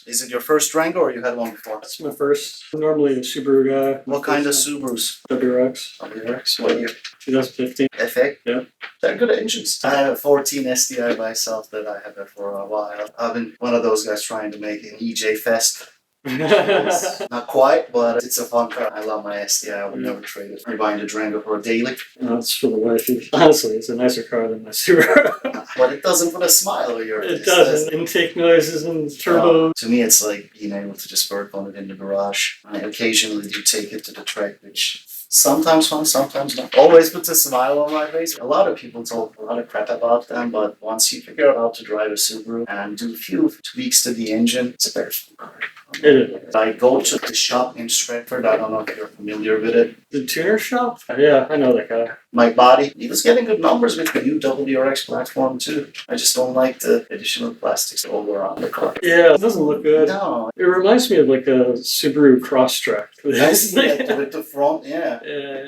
Is it your first Durango or you had one before? That's my first. I'm normally a Subaru guy. What kind of Subarus? WRX. WRX? What year? 2015. FA? Yeah. They're good engines. I have a 14 SDI myself that I have for a while. I've been one of those guys trying to make an EJ Fest. Not quite, but it's a fun car. I love my SDI. I would never trade it. I'm buying the Durango for a daily. It's for the wifey. Honestly, it's a nicer car than my Subaru. But it doesn't put a smile on your face. It doesn't. Intake noises and turbo. To me, it's like being able to just work on it in the garage. I occasionally do take it to the track, which sometimes fun, sometimes not. Always puts a smile on my face. A lot of people talk a lot of crap about them, but once you figure out how to drive a Subaru and do a few tweaks to the engine, it's a very fun car. I go to the shop in Stratford. I don't know if you're familiar with it. The tuner shop? Yeah, I know that guy. Mike Body. He was getting good numbers with the new WRX platform too. I just don't like the additional plastics over on the car. Yeah, it doesn't look good. No. It reminds me of like a Subaru Crosstrek. With the front, yeah. Yeah.